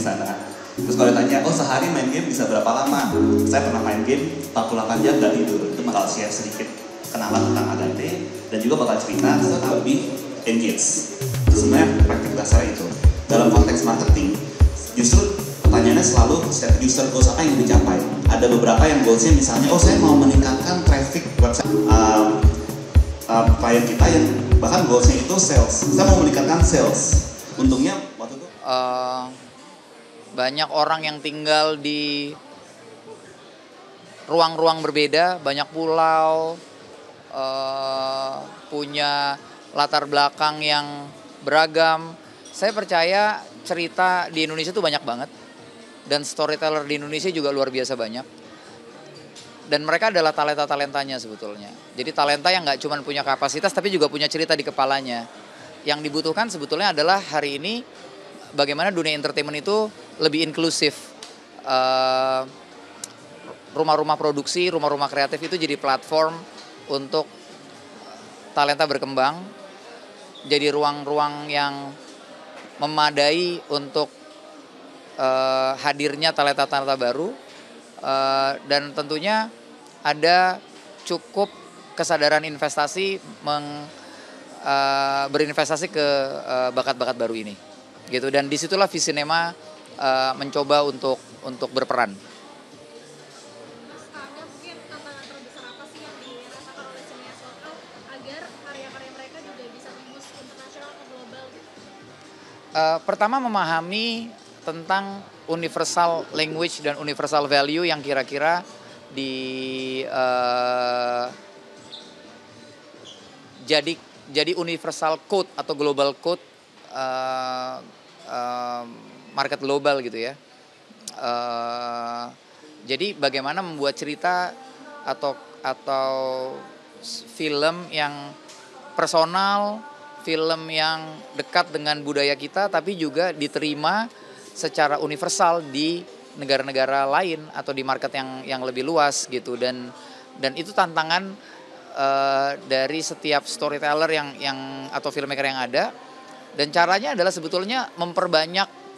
sana. Terus kalau ditanya, oh sehari main game bisa berapa lama? Saya pernah main game 48 jam nggak tidur. Itu bakal share sedikit kenalan tentang Agate dan juga bakal cerita lebih engage. Itu sebenarnya praktik dasar itu. Dalam konteks marketing, justru pertanyaannya selalu setiap user goals apa yang dicapai. Ada beberapa yang goalsnya misalnya, oh saya mau meningkatkan traffic website klien kita yang bahkan goalsnya itu sales. Saya mau meningkatkan sales. Untungnya waktu itu banyak orang yang tinggal di ruang-ruang berbeda, banyak pulau, punya latar belakang yang beragam. Saya percaya cerita di Indonesia tuh banyak banget. Dan storyteller di Indonesia juga luar biasa banyak. Dan mereka adalah talenta-talentanya sebetulnya. Jadi talenta yang nggak cuma punya kapasitas tapi juga punya cerita di kepalanya. Yang dibutuhkan sebetulnya adalah hari ini bagaimana dunia entertainment itu lebih inklusif. Rumah-rumah produksi, rumah-rumah kreatif itu jadi platform untuk talenta berkembang. Jadi ruang-ruang yang memadai untuk hadirnya talenta-talenta baru. Dan tentunya ada cukup kesadaran investasi berinvestasi ke bakat-bakat baru ini. Gitu, dan disitulah Visinema mencoba untuk berperan. Mas, Anda mungkin tantangan terbesar apa sih yang dirasakan oleh sinias lokal agar karya-karya mereka juga bisa tembus internasional atau global gitu? Pertama memahami tentang universal language dan universal value yang kira-kira jadi universal code atau global code market global gitu ya. Jadi bagaimana membuat cerita atau film yang personal, film yang dekat dengan budaya kita tapi juga diterima secara universal di negara-negara lain atau di market yang lebih luas gitu. Dan itu tantangan dari setiap storyteller yang atau filmmaker yang ada. Dan caranya adalah sebetulnya memperbanyak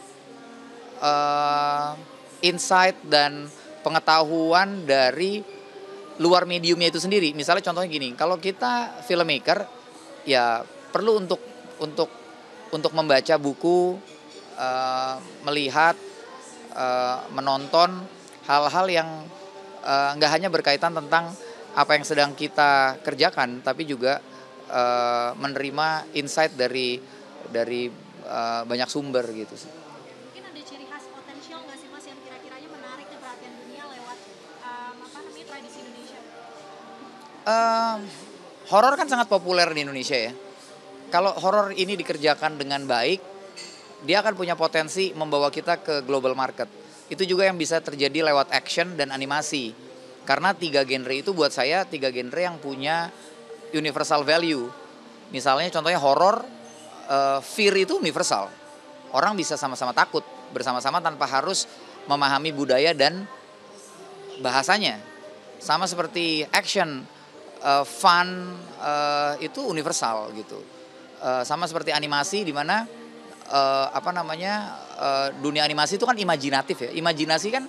insight dan pengetahuan dari luar mediumnya itu sendiri. Misalnya contohnya gini, kalau kita filmmaker ya perlu untuk membaca buku, melihat, menonton hal-hal yang nggak hanya berkaitan tentang apa yang sedang kita kerjakan, tapi juga menerima insight dari banyak sumber gitu sih. Mungkin ada ciri khas potensial nggak sih Mas yang kira-kiranya menarik perhatian dunia lewat tradisi Indonesia? Horor kan sangat populer di Indonesia ya. Kalau horor ini dikerjakan dengan baik, dia akan punya potensi membawa kita ke global market. Itu juga yang bisa terjadi lewat action dan animasi. Karena 3 genre itu buat saya 3 genre yang punya universal value. Misalnya contohnya horor, fear itu universal. Orang bisa sama-sama takut bersama-sama tanpa harus memahami budaya dan bahasanya. Sama seperti action, fun itu universal gitu. Sama seperti animasi di mana dunia animasi itu kan imajinatif ya. Imajinasi kan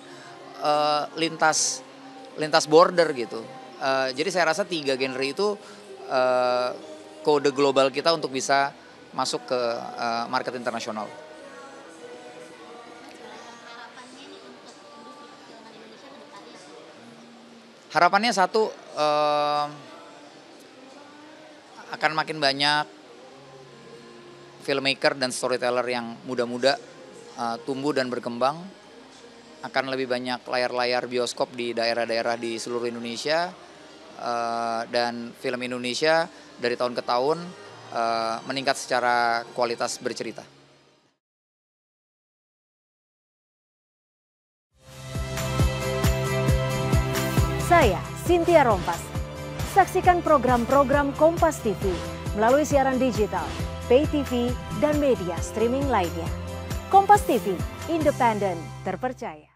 lintas border gitu. Jadi saya rasa 3 genre itu kode global kita untuk bisa masuk ke market internasional. Harapannya nih untuk industri perfilman Indonesia ke depannya? Harapannya satu, akan makin banyak filmmaker dan storyteller yang muda-muda tumbuh dan berkembang. Akan lebih banyak layar-layar bioskop di daerah-daerah di seluruh Indonesia. Dan film Indonesia dari tahun ke tahun meningkat secara kualitas bercerita. Saya Cynthia Rompas. Saksikan program-program Kompas TV melalui siaran digital, pay TV, dan media streaming lainnya. Kompas TV, independen, terpercaya.